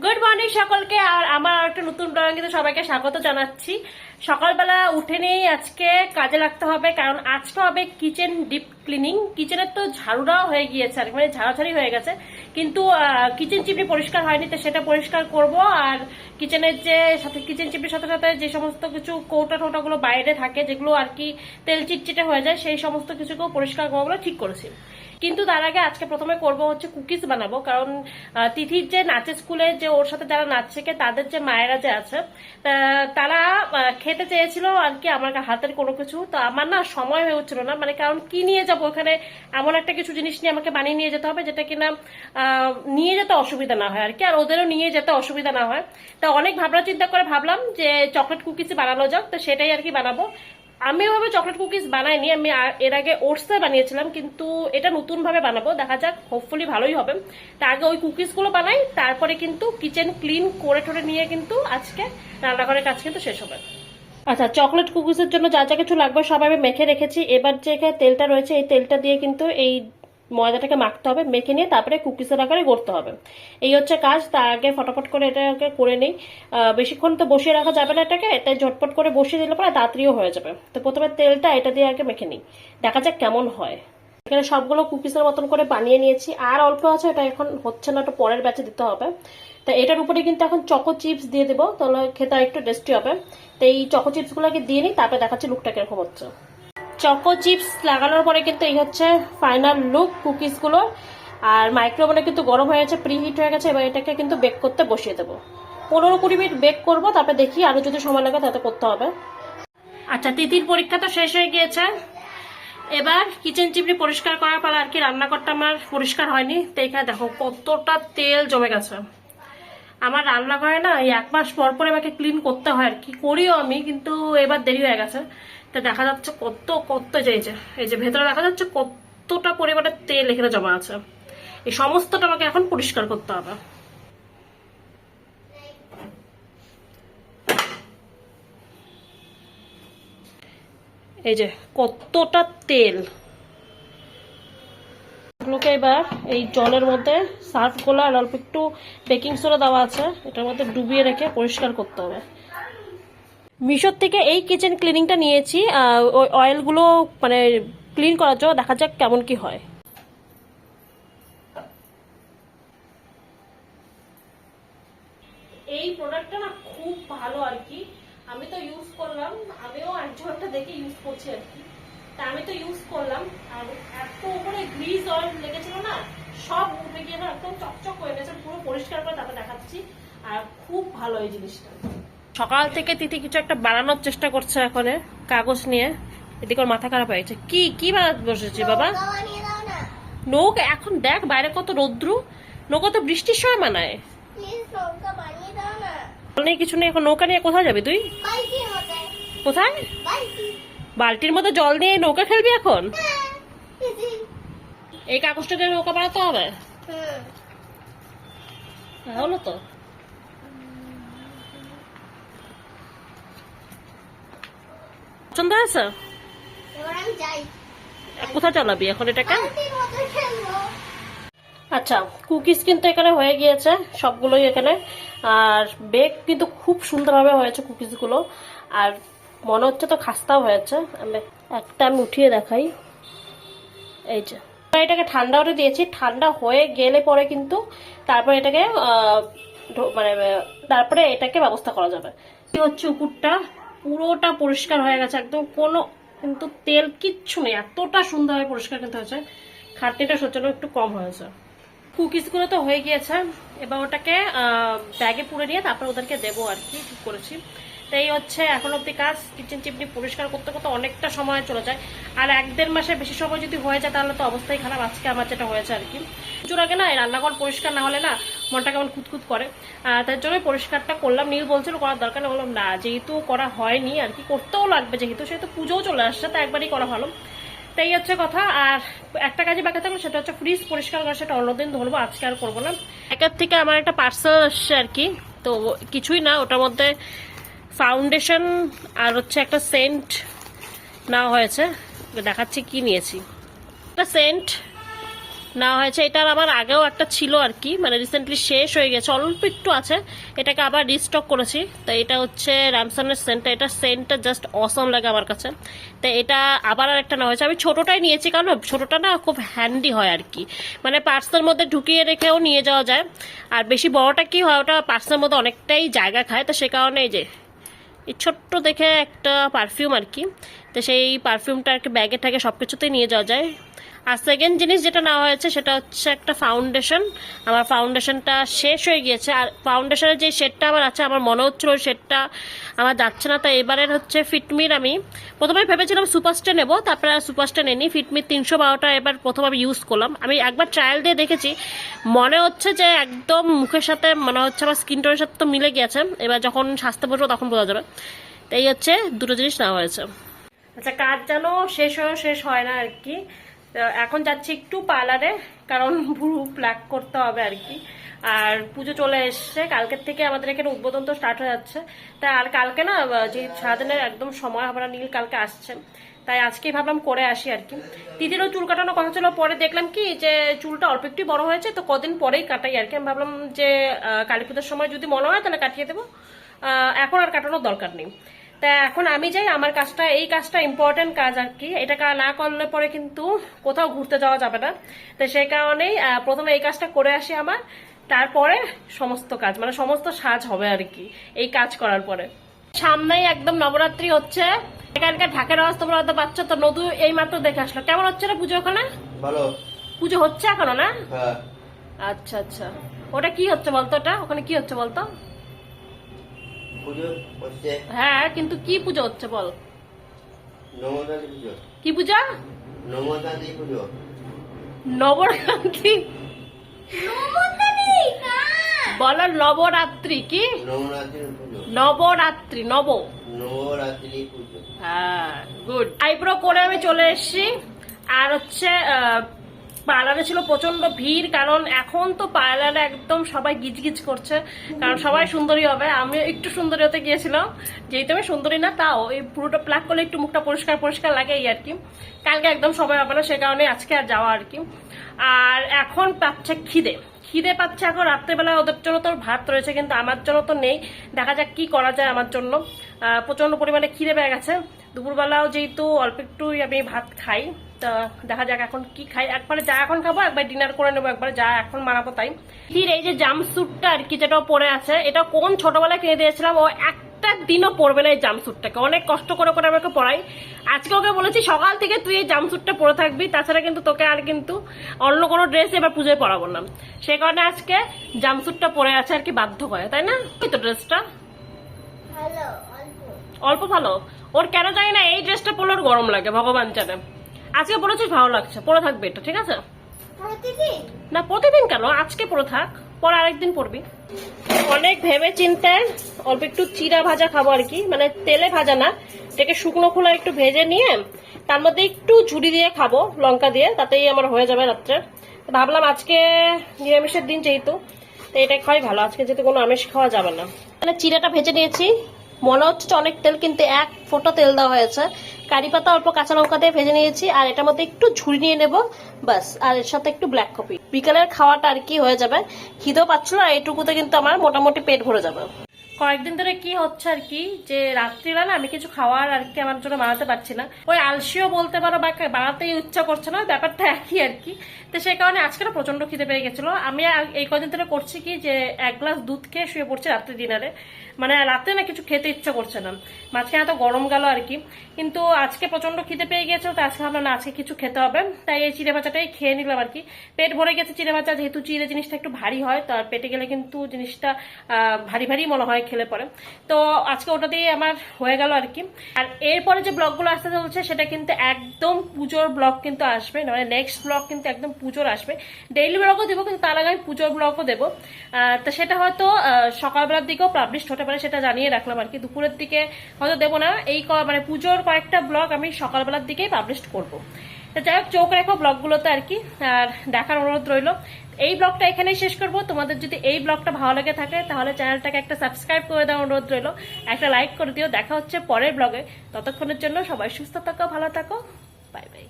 Good morning সকলকে। আর আমার একটা নতুন ব্লগে সবাইকে স্বাগত জানাচ্ছি। সকালবেলা উঠে নিয়েই আজকে কাজে লাগতে হবে, কারণ আজকে হবে কিচেন ডিপ ক্লিনিং। কিচেনের তো ঝাড়ুটাও হয়ে গিয়েছে, আর মানে ঝাড়াঝাড়ি হয়ে গেছে, কিন্তু কিচেন চিমনি পরিষ্কার হয়নি, তো সেটা পরিষ্কার করব। আর কিচেনের যে সাথে কিচেন চিমনির সাথে সাথে যে সমস্ত কিছু কৌটা টোটাগুলো বাইরে থাকে, যেগুলো আর কি তেল চিটচিটে হয়ে যায়, সেই সমস্ত কিছুকেও পরিষ্কার করবো বলে ঠিক করেছি। কিন্তু তার আগে আজকে প্রথমে করব হচ্ছে কুকিজ বানাবো, কারণ তিথির যে নাচের স্কুলে যে ওর সাথে যারা নাচ শেখে তাদের যে মায়েরা যে আছে তারা খেতে চেয়েছিল আর কি আমার হাতের কোনো কিছু। তো আমার না সময় হয়ে উঠছিল না, মানে কারণ কি নিয়ে যাবো ওখানে, এমন একটা কিছু জিনিস নিয়ে আমাকে বানিয়ে নিয়ে যেতে হবে যেটা কিনা নিয়ে যেতে অসুবিধা না হয় আর কি, আর ওদেরও নিয়ে যেতে অসুবিধা না হয়। তা অনেক ভাবনা চিন্তা করে ভাবলাম যে চকলেট কুকিজ বানানো যাক, তো সেটাই আর কি বানাবো। আমি ওভাবে চকলেট কুকিজ বানাইনি, আমি এর আগে ওটসে বানিয়েছিলাম, কিন্তু এটা নতুন ভাবে বানাবো, দেখা যাক, হোপফুলি ভালোই হবে। তা আগে ওই কুকিজ গুলো বানাই, তারপরে কিন্তু কিচেন ক্লিন করে টোরে নিয়ে কিন্তু আজকে রান্নাঘরের কাজ কিন্তু শেষ হবে। আচ্ছা, চকলেট কুকিজের জন্য যা যা কিছু লাগবে সব আমি মেখে রেখেছি। এবার যে তেলটা রয়েছে এই তেলটা দিয়ে কিন্তু এই ময়দাটাকে মাখতে হবে, মেখে নিয়ে তারপরে কুকিজের আকারে গড়তে হবে। এই হচ্ছে কাজ। তার আগে ফটাফট করে এটাকে করে নেই, বেশিক্ষণ তো বসিয়ে রাখা যাবে না এটাকে, তাই ঝটপট করে বসিয়ে দিলে পরে তাড়াতাড়িও হয়ে যাবে। তো প্রথমে তেলটা এটা দিয়ে আগে মেখে নিই, দেখা যাক কেমন হয়। এখানে সবগুলো কুকিজের মতন করে বানিয়ে নিয়েছি, আর অল্প আছে, এটা এখন হচ্ছে না, ওটা পরের ব্যাচে দিতে হবে। তা এটার উপরে কিন্তু এখন চকো চিপস দিয়ে দেবো, তাহলে খেতে একটু টেস্টি হবে। তো এই চকো চিপস গুলোকে দিয়ে নিই, তারপরে দেখাচ্ছি লুকটা কিরকম হচ্ছে। চকো চিপস লাগানোর পরে কিন্তু এই হচ্ছে ফাইনাল লুক কুকিজ গুলো। আর মাইক্রোওভেনে কিন্তু গরম হয়ে গেছে, প্রিহিট হয়ে গেছে। এবার এটাকে কিন্তু বেক করতে বসিয়ে দেবো, 15-20 মিনিট বেক করবো, তারপরে দেখি আরো যদি সময় লাগে তাতে করতে হবে। আচ্ছা, তিথির পরীক্ষা তো শেষ হয়ে গিয়েছে, এবার কিচেন চিমনি পরিষ্কার করার পর আর কি রান্নাঘরটা আমার পরিষ্কার হয়নি। তো এখানে দেখো কতটা তেল জমে গেছে। আমার রান্নাঘরে না এই 1 মাস পর পর আমাকে ক্লিন করতে হয়, আর কি করিও আমি, কিন্তু এবার দেরি হয়ে গেছে। তো দেখা যাচ্ছে কত কত এই যে ভেতরে দেখা যাচ্ছে কতটা পরিমাণে তেল এখানে জমা আছে। এই সমস্তটা আমাকে এখন পরিষ্কার করতে হবে। এই যে কতটা তেল, এগুলোকে এবার এই জলের মধ্যে সার্ফ গুলো আর অল্প একটু বেকিং সোডা দেওয়া আছে, এটার মধ্যে ডুবিয়ে রেখে পরিষ্কার করতে হবে। মিশোর থেকে এই কিচেন ক্লিনিংটা নিয়েছি, ওই অয়েলগুলো মানে ক্লিন করার জন্য, দেখা যাক কেমন কি হয়। এই প্রোডাক্টটা না খুব ভালো আর কি, আমি তো ইউজ করলাম, আমিও একজনটা দেখে ইউজ করছি আর কি। তা আমি তো ইউজ করলাম, আর এত উপরে গ্রিজ অয়েল লেগেছিল না, সব উঠে গিয়ে না একদম চকচক হয়ে গেছে, পুরো পরিষ্কার করে তারপরে দেখাচ্ছি। আর খুব ভালো এই জিনিসটা। সকাল থেকে তিথি কিছু একটা বানানোর চেষ্টা করছে, এখন কাগজ নিয়ে। এদিকে ওর মাথা খারাপ হয়েছে। কি কি বানাতে বসেছি বাবা? নৌকা? এখন দেখ বাইরে কত রৌদ্র, নৌকা তো বৃষ্টির সময় মানায়। নেই কিছু নেই, এখন নৌকা নিয়ে কোথায় যাবি তুই? কোথায়? বালতির মধ্যে জল নিয়ে নৌকা খেলবি এখন? এই কাগজটা দিয়ে নৌকা বানাতে হবে? হলো তো। পছন্দ হয়েছে? কোথায় চালাবি এখন এটাকে? আচ্ছা, কুকিজ কিন্তু এখানে হয়ে গিয়েছে সবগুলোই এখানে, আর বেক কিন্তু খুব সুন্দরভাবে হয়েছে কুকিজ গুলো, আর মনে হচ্ছে তো খাস্তাও হয়েছে। আমি উঠিয়ে দেখাই। এই যে এটাকে ঠান্ডা হতে দিয়েছি, ঠান্ডা হয়ে গেলে পরে কিন্তু তারপরে এটাকে মানে তারপরে এটাকে ব্যবস্থা করা যাবে। হচ্ছে উপরটা পুরোটা পরিষ্কার হয়ে গেছে একদম, কোনো কিন্তু তেল কিচ্ছু নেই, এতটা সুন্দরভাবে পরিষ্কার কিন্তু হয়েছে। খাটনিটা সচল একটু কম হয়েছে। কুকিজ গুলো তো হয়ে গিয়েছে, এবার ওটাকে ব্যাগে পুরে নিয়ে তারপর ওদেরকে দেবো আর কি, ঠিক করেছি। তো এই হচ্ছে এখন অব্দি কাজ। কিচেন চিমনি পরিষ্কার করতে করতে অনেকটা সময় চলে যায়, আর 1-1.5 মাসের বেশি সময় যদি হয়ে যায় তাহলে তো অবস্থাই খারাপ। আজকে আমার যেটা হয়েছে আর কি, কিছুর আগে না রান্নাঘর পরিষ্কার না হলে না মনটা কেমন খুঁতখুত করে, তার জন্য পরিষ্কারটা করলাম। নীল বলছিল করার দরকার নেই, বললাম না, যেহেতু করা হয়নি আর কি, করতেও লাগবে যেহেতু, সেহেতু পুজোও চলে আসছে, তা একবারই করা ভালো। তাই হচ্ছে কথা। আর একটা কাজে বাকি থাকলো, সেটা হচ্ছে ফ্রিজ পরিষ্কার করা, সেটা অন্যদিন ধরবো, আজকে আর করবো না। একের থেকে আমার একটা পার্সেল আসছে আর কি, তো কিছুই না, ওটার মধ্যে ফাউন্ডেশন আর হচ্ছে একটা সেন্ট নেওয়া হয়েছে, দেখাচ্ছি কি নিয়েছি। একটা সেন্ট, নেওয়া হয়েছে। এটার আবার আগেও একটা ছিল আর কি, মানে রিসেন্টলি শেষ হয়ে গেছে, অল্প একটু আছে, এটাকে আবার রিস্টক করেছি। তো এটা হচ্ছে র্যামসনের সেন্টটা, এটা সেন্টটা জাস্ট অসম লাগে আমার কাছে। তো এটা আবার আর একটা নেওয়া হয়েছে। আমি ছোটটাই নিয়েছি কারণ ছোটটা না খুব হ্যান্ডি হয় আর কি, মানে পার্সের মধ্যে ঢুকিয়ে রেখেও নিয়ে যাওয়া যায়। আর বেশি বড়টা কি হয়, ওটা পার্সের মধ্যে অনেকটাই জায়গা খায়, তো সে কারণে এই যে এই ছোট্ট দেখে একটা পারফিউম আর কি, তো সেই পারফিউমটা আর কি ব্যাগে থাকে, সব কিছুতেই নিয়ে যাওয়া যায়। আর সেকেন্ড জিনিস যেটা নেওয়া হয়েছে সেটা হচ্ছে একটা ফাউন্ডেশন। আমার ফাউন্ডেশনটা শেষ হয়ে গিয়েছে, আর ফাউন্ডেশনের যে শেডটা আমার আছে আমার মনে হচ্ছিল ওই শেডটা আমার যাচ্ছে না, তাই এবারের হচ্ছে ফিটমির, আমি প্রথমে ভেবেছিলাম সুপারস্টে নেবো, তারপরে আর সুপারস্টে নেনি, ফিটমির 312টা এবার প্রথম আমি ইউজ করলাম। আমি একবার ট্রায়াল দিয়ে দেখেছি, মনে হচ্ছে যে একদম মুখের সাথে মনে হচ্ছে আমার স্কিন টোনের সাথে তো মিলে গিয়েছে, এবার যখন সাজতে বসবো তখন বোঝা যাবে। তো এই হচ্ছে দুটো জিনিস নেওয়া হয়েছে। আচ্ছা, কাজ যেন শেষ হয় না আর কি। এখন যাচ্ছি একটু পার্লারে, কারণ ভুরু প্লাক করতে হবে আর কি। আর পুজো চলে এসছে, কালকের থেকে আমাদের এখানে উদ্বোধন তো স্টার্ট হয়ে যাচ্ছে। তাই আর কালকে না, যে সারাদিনের একদম সময় হবে না, নীল কালকে আসছে, তাই আজকেই ভাবলাম করে আসি আর কি। দিদিরও চুল কাটানোর কথা ছিল, পরে দেখলাম কি যে চুলটা অল্প একটু বড় হয়েছে, তো কদিন পরেই কাটাই আর কি। আমি ভাবলাম যে কালী পুজোর সময় যদি মনে হয় তাহলে কাটিয়ে দেবো, এখন আর কাটানোর দরকার নেই। তা এখন আমি যাই, আমার কাজটা, এই কাজটা ইম্পর্টেন্ট কাজ আর কি, এটা না করলে পরে কিন্তু কোথাও ঘুরতে যাওয়া যাবে না। তো সেই কারণেই প্রথমে এই কাজটা করে আসি আমার, তারপরে সমস্ত কাজ, মানে সমস্ত সাজ হবে আর কি এই কাজ করার পরে। সামনেই একদম নবরাত্রি হচ্ছে, এখানকার ঢাকের আওয়াজ তোমরা হয়তো পাচ্ছ। তো নদু এই মাত্র দেখে আসলো। কেমন হচ্ছে না পুজো ওখানে? ভালো। পুজো হচ্ছে এখনো না? হ্যাঁ। আচ্ছা আচ্ছা, ওটা কি হচ্ছে বলতো, ওটা ওখানে কি হচ্ছে বলতো? পুজো হচ্ছে। হ্যাঁ, কিন্তু কি পুজো হচ্ছে বল? নবরাত্রি পুজো। কি পূজা? নবরাত্রি পুজো। নবরাত্রি বলো, নবরাত্রি কি? নবরাত্রি পুজো। নবরাত্রি, নবরাত্রি পুজো। হ্যাঁ, গুড। আইব্রো করে আমি চলে এসেছি। আর হচ্ছে পার্লারে ছিল প্রচন্ড ভিড়, কারণ এখন তো পার্লারে একদম সবাই গিজগিজ করছে, কারণ সবাই সুন্দরী হবে। আমি একটু সুন্দরী হতে গিয়েছিলাম, যেহেতু আমি সুন্দরী না, তাও এই পুরোটা প্লাক করলে একটু মুখটা পরিষ্কার লাগে এই আর কি। কালকে একদম সময় হবে না, সে কারণে আজকে আর যাওয়া আর কি। আর এখন পাচ্ছে খিদে পাচ্ছে এখন রাত্রেবেলা। ওদের জন্য তো ভাত রয়েছে, কিন্তু আমার জন্য তো নেই। দেখা যাক কি করা যায় আমার জন্য। প্রচন্ড পরিমাণে খিদে পেয়ে গেছে। দুপুরবেলাও যেহেতু অল্প একটুই আমি ভাত খাই, তা দেখা যাক এখন কি খাই। একবারে যা এখন খাবো, একবার ডিনার করে নেবো, একবারে যা এখন মানাবো তাই। ফির এই যে জাম্পস্যুটটা আর কি, যেটা পরে আছে, এটা কোন ছোটবেলায় কিনে দিয়েছিলাম, ও একটা দিনও পরবে না এই জাম্পস্যুটটাকে, অনেক কষ্ট করে আমাকে পরাই। আজকে ওকে বলেছি সকাল থেকে তুই এই জাম্পস্যুটটা পরে থাকবি, তাছাড়া কিন্তু তোকে আর কিন্তু অন্য কোনো ড্রেস এবার পুজোয় পরাবো না। সে কারণে আজকে জাম্পস্যুটটা পরে আছে আর কি, বাধ্য করে, তাই না? ওই তো ড্রেসটা অল্প ভালো, ওর কেন জানি না এই ড্রেসটা পরলে ওর গরম লাগে, ভগবান জানে। আজকে পরেছিস, ভালো লাগছে, পরে থাকবে এটা, ঠিক আছে? না প্রতিদিন কেন, আজকে পরে থাক, পরে আরেকদিন পরবি। অনেক ভেবে চিন্তে অল্প একটু চিরা ভাজা খাবো আর কি, মানে তেলে ভাজা না, এটাকে শুকনো খোলা একটু ভেজে নিয়ে তার মধ্যে একটু ঝুড়ি দিয়ে খাবো, লঙ্কা দিয়ে, তাতেই আমার হয়ে যাবে রাত্রে। ভাবলাম আজকে নিরামিষের দিন যেহেতু, তো এটাই খাওয়াই ভালো, আজকে যেহেতু কোনো আমিষ খাওয়া যাবে না। মানে চিরাটা ভেজে নিয়েছি, মনে হচ্ছে অনেক তেল, কিন্তু এক ফোঁটা তেল দেওয়া হয়েছে। কারি পাতা অল্প কাঁচা লঙ্কা দিয়ে ভেজে নিয়েছি, আর এটার মধ্যে একটু ঝুড়ি নিয়ে নেবো বাস, আর এর সাথে একটু ব্ল্যাক কফি। বিকালের খাওয়াটা আর কি হয়ে যাবে, খিদেও পাচ্ছিল, আর এইটুকুতে কিন্তু আমার মোটামুটি পেট ভরে যাবে। কয়েকদিন ধরে কি হচ্ছে আর কি, যে রাত্রিবেলা আমি কিছু খাওয়ার আর কি আমার জন্য বানাতে পারছি না, ওই আলসিও বলতে পারো, বা বানাতেই ইচ্ছা করছে না, ব্যাপারটা একই আর কি। তো সেই কারণে আজকে না প্রচন্ড খিদে পেয়ে গেছিল। আমি এই কদিন ধরে করছি কি, যে এক গ্লাস দুধ খেয়ে শুয়ে পড়ছি রাত্রে ডিনারে, মানে রাতে না কিছু খেতে ইচ্ছা করছে না, মাঝখানে তো গরম গেল আর কি। কিন্তু আজকে প্রচন্ড খিদে পেয়ে গেছিল, তো আজকে ভাবলাম না আজকে কিছু খেতে হবে, তাই এই চিড়ে ভাজাটাই খেয়ে নিলাম আর কি। পেট ভরে গেছে চিড়ে ভাজা, যেহেতু চিড়ে জিনিসটা একটু ভারী হয়, তো পেটে গেলে কিন্তু জিনিসটা ভারী ভারী মনে হয় খেলে পরে। তো আজকে ওটা দিয়ে আমার হয়ে গেল আর কি। আর এরপরে যে ব্লগগুলো আসতে চলছে সেটা কিন্তু একদম পুজোর ব্লগ কিন্তু আসবে, মানে নেক্সট ব্লগ কিন্তু একদম পুজোর আসবে। ডেইলি ব্লগও দেবো, কিন্তু তার আগে আমি পুজোর ব্লগও দেবো। তো সেটা হয়তো সকালবেলার দিকেও পাবলিশ হতে পারে, সেটা জানিয়ে রাখলাম আর কি। দুপুরের দিকে হয়তো দেবো না, এই মানে পুজোর কয়েকটা ব্লগ আমি সকালবেলার দিকেই পাবলিশ করবো। তো যাই হোক, চোখ রেখো ব্লগগুলোতে আর কি, আর দেখার অনুরোধ রইল। এই ব্লগটা এখানেই শেষ করবো। তোমাদের যদি এই ব্লগটা ভালো লেগে থাকে তাহলে চ্যানেলটাকে একটা সাবস্ক্রাইব করে দেওয়ার অনুরোধ রইল, একটা লাইক করে দিও। দেখা হচ্ছে পরের ব্লগে, ততক্ষণের জন্য সবাই সুস্থ থাকো, ভালো থাকো, বাই বাই।